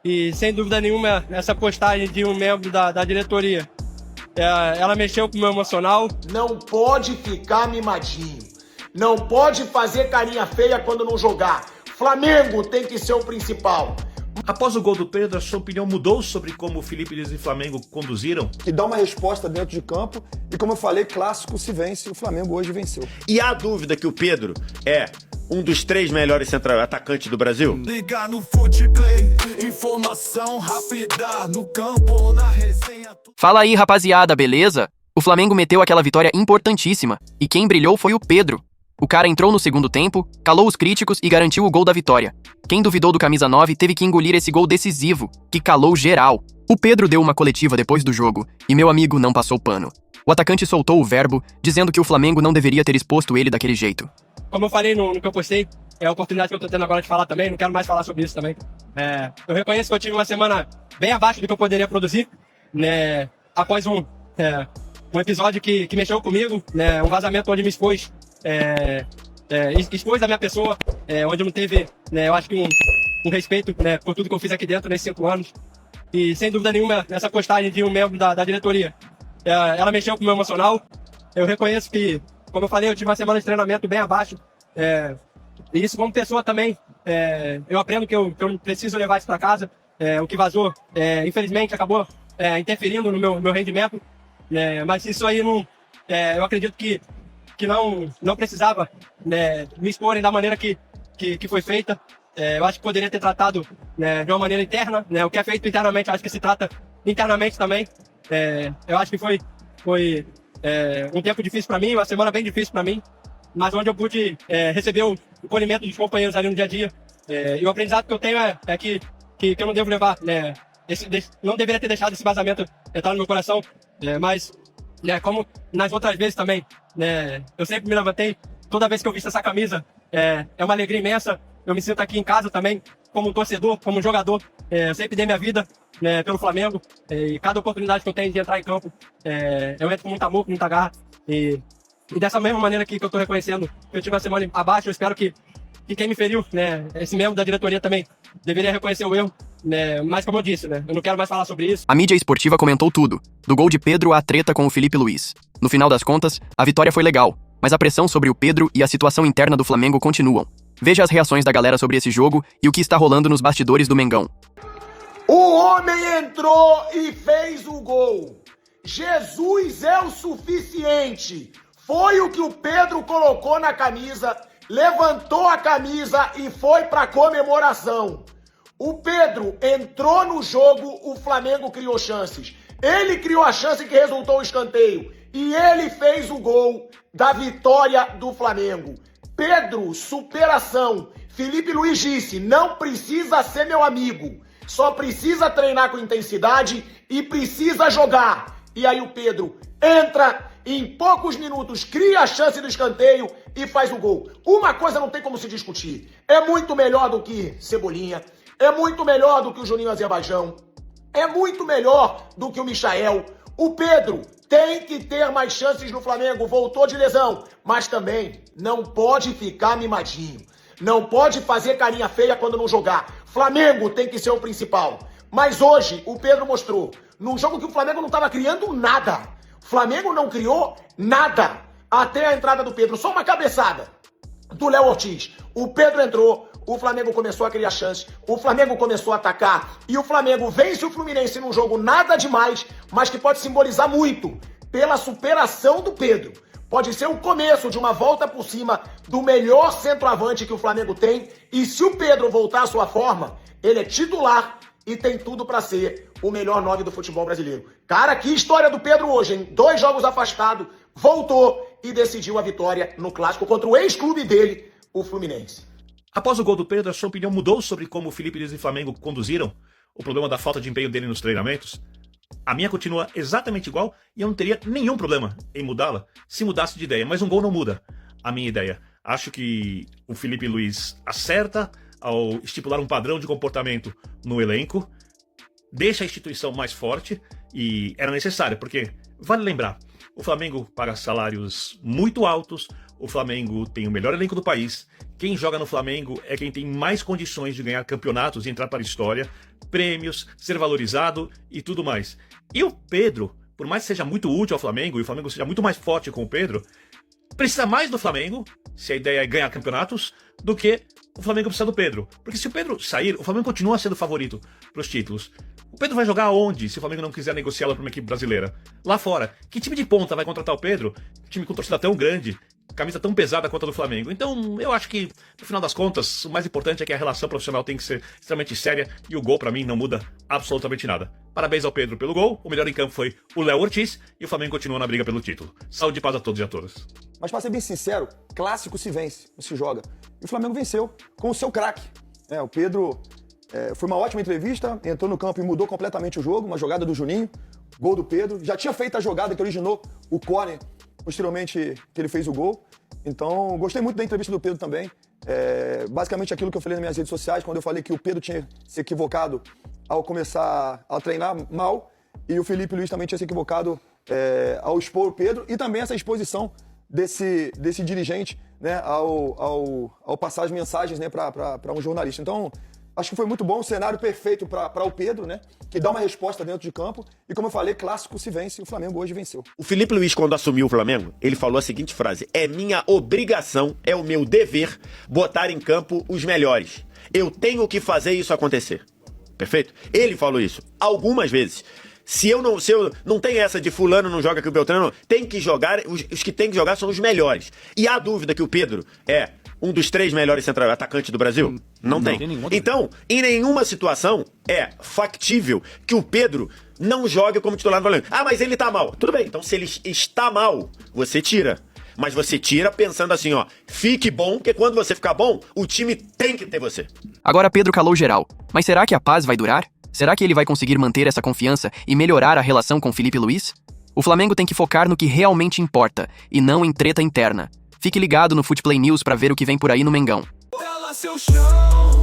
E sem dúvida nenhuma, essa postagem de um membro da diretoria, ela mexeu com o meu emocional. Não pode ficar mimadinho. Não pode fazer carinha feia quando não jogar. Flamengo tem que ser o principal. Após o gol do Pedro, a sua opinião mudou sobre como o Felipe Luiz e o Flamengo conduziram? E dá uma resposta dentro de campo. E como eu falei, clássico se vence. O Flamengo hoje venceu. E há dúvida que o Pedro é um dos 3 melhores atacantes do Brasil? Liga no Futeplay, informação rápida no campo ou na resenha. Fala aí, rapaziada, beleza? O Flamengo meteu aquela vitória importantíssima. E quem brilhou foi o Pedro. O cara entrou no segundo tempo, calou os críticos e garantiu o gol da vitória. Quem duvidou do camisa 9 teve que engolir esse gol decisivo, que calou geral. O Pedro deu uma coletiva depois do jogo, e meu amigo não passou pano. O atacante soltou o verbo, dizendo que o Flamengo não deveria ter exposto ele daquele jeito. Como eu falei no que eu postei, é a oportunidade que eu tô tendo agora de falar também, não quero mais falar sobre isso também. Eu reconheço que eu tive uma semana bem abaixo do que eu poderia produzir, né, após um episódio que mexeu comigo, né, um vazamento onde me expôs, expôs a minha pessoa, onde não teve, né, eu acho que um respeito, né, por tudo que eu fiz aqui dentro nesses 5 anos. E sem dúvida nenhuma, essa postagem de um membro da diretoria, ela mexeu com o meu emocional. Eu reconheço que, como eu falei, eu tive uma semana de treinamento bem abaixo. E isso como pessoa também, eu aprendo que eu preciso levar isso para casa. O que vazou, infelizmente, acabou interferindo no meu rendimento. Mas isso aí não, eu acredito que não precisava, né, me exporem da maneira que foi feita. Eu acho que poderia ter tratado, né, de uma maneira interna, né, o que é feito internamente, eu acho que se trata internamente também. Eu acho que foi um tempo difícil para mim, uma semana bem difícil para mim, mas onde eu pude receber o acolhimento dos companheiros ali no dia a dia. E o aprendizado que eu tenho é que eu não devo levar, né, não deveria ter deixado esse vazamento entrar no meu coração, mas como nas outras vezes também, eu sempre me levantei, toda vez que eu visto essa camisa, é uma alegria imensa. Eu me sinto aqui em casa também, como um torcedor, como um jogador. Eu sempre dei minha vida, né, pelo Flamengo, e cada oportunidade que eu tenho de entrar em campo, eu entro com muito amor, com muita garra. E dessa mesma maneira que eu estou reconhecendo que eu tive uma semana abaixo, eu espero que quem me feriu, né, esse membro da diretoria também, deveria reconhecer o erro. Mas como eu disse, né, eu não quero mais falar sobre isso. A mídia esportiva comentou tudo, do gol de Pedro à treta com o Felipe Luiz. No final das contas, a vitória foi legal, mas a pressão sobre o Pedro e a situação interna do Flamengo continuam. Veja as reações da galera sobre esse jogo e o que está rolando nos bastidores do Mengão. O homem entrou e fez o gol. Jesus é o suficiente. Foi o que o Pedro colocou na camisa, levantou a camisa e foi para comemoração. O Pedro entrou no jogo, o Flamengo criou chances. Ele criou a chance que resultou o escanteio. E ele fez o gol da vitória do Flamengo. Pedro, superação. Felipe Luiz disse, não precisa ser meu amigo. Só precisa treinar com intensidade e precisa jogar. E aí o Pedro entra, em poucos minutos cria a chance do escanteio e faz o gol. Uma coisa não tem como se discutir. É muito melhor do que Cebolinha. É muito melhor do que o Juninho Azerbaijão. É muito melhor do que o Michael. O Pedro tem que ter mais chances no Flamengo. Voltou de lesão. Mas também não pode ficar mimadinho. Não pode fazer carinha feia quando não jogar. Flamengo tem que ser o principal. Mas hoje o Pedro mostrou, num jogo que o Flamengo não estava criando nada. O Flamengo não criou nada até a entrada do Pedro. Só uma cabeçada do Léo Ortiz. O Pedro entrou, o Flamengo começou a criar chances, o Flamengo começou a atacar e o Flamengo vence o Fluminense num jogo nada demais, mas que pode simbolizar muito pela superação do Pedro. Pode ser o começo de uma volta por cima do melhor centroavante que o Flamengo tem. E se o Pedro voltar à sua forma, ele é titular e tem tudo para ser o melhor 9 do futebol brasileiro. Cara, que história do Pedro hoje, hein? 2 jogos afastado, voltou e decidiu a vitória no clássico contra o ex-clube dele, o Fluminense. Após o gol do Pedro, a sua opinião mudou sobre como o Felipe Luiz e o Flamengo conduziram o problema da falta de empenho dele nos treinamentos? A minha continua exatamente igual e eu não teria nenhum problema em mudá-la se mudasse de ideia, mas um gol não muda a minha ideia. Acho que o Felipe Luiz acerta ao estipular um padrão de comportamento no elenco, deixa a instituição mais forte e era necessário, porque, vale lembrar, o Flamengo paga salários muito altos, O Flamengo tem o melhor elenco do país. Quem joga no Flamengo é quem tem mais condições de ganhar campeonatos e entrar para a história, prêmios, ser valorizado e tudo mais. E o Pedro, por mais que seja muito útil ao Flamengo e o Flamengo seja muito mais forte com o Pedro, precisa mais do Flamengo, se a ideia é ganhar campeonatos, do que o Flamengo precisa do Pedro. Porque se o Pedro sair, o Flamengo continua sendo favorito para os títulos. O Pedro vai jogar onde, se o Flamengo não quiser negociá-lo para uma equipe brasileira? Lá fora. Que time de ponta vai contratar o Pedro? Um time com torcida tão grande, camisa tão pesada quanto a do Flamengo. Então, eu acho que, no final das contas, o mais importante é que a relação profissional tem que ser extremamente séria e o gol, pra mim, não muda absolutamente nada. Parabéns ao Pedro pelo gol, o melhor em campo foi o Léo Ortiz e o Flamengo continua na briga pelo título. Saúde e paz a todos e a todas. Mas pra ser bem sincero, clássico se vence, não se joga. E o Flamengo venceu com o seu craque. O Pedro foi uma ótima entrevista, entrou no campo e mudou completamente o jogo, uma jogada do Juninho, gol do Pedro. Já tinha feito a jogada que originou o corner, posteriormente que ele fez o gol. Então, gostei muito da entrevista do Pedro também. Basicamente aquilo que eu falei nas minhas redes sociais, quando eu falei que o Pedro tinha se equivocado ao começar a treinar mal, e o Felipe Luiz também tinha se equivocado ao expor o Pedro, e também essa exposição desse dirigente, né, ao passar as mensagens, né, para um jornalista. Então, acho que foi muito bom, o cenário perfeito para o Pedro, né, que dá uma resposta dentro de campo. E como eu falei, clássico se vence, e o Flamengo hoje venceu. O Felipe Luiz, quando assumiu o Flamengo, ele falou a seguinte frase: é minha obrigação, é o meu dever botar em campo os melhores. Eu tenho que fazer isso acontecer. Perfeito? Ele falou isso algumas vezes. Se eu não tenho essa de fulano não joga que o Beltrano, tem que jogar, os que tem que jogar são os melhores. E há dúvida que o Pedro é um dos 3 melhores atacantes do Brasil? Não tem. Então, em nenhuma situação é factível que o Pedro não jogue como titular do Flamengo. Ah, mas ele tá mal. Tudo bem, então se ele está mal, você tira. Mas você tira pensando assim, ó, fique bom, porque quando você ficar bom, o time tem que ter você. Agora Pedro calou geral. Mas será que a paz vai durar? Será que ele vai conseguir manter essa confiança e melhorar a relação com Felipe Luiz? O Flamengo tem que focar no que realmente importa, e não em treta interna. Fique ligado no Footplay News para ver o que vem por aí no Mengão. Ela seu chão.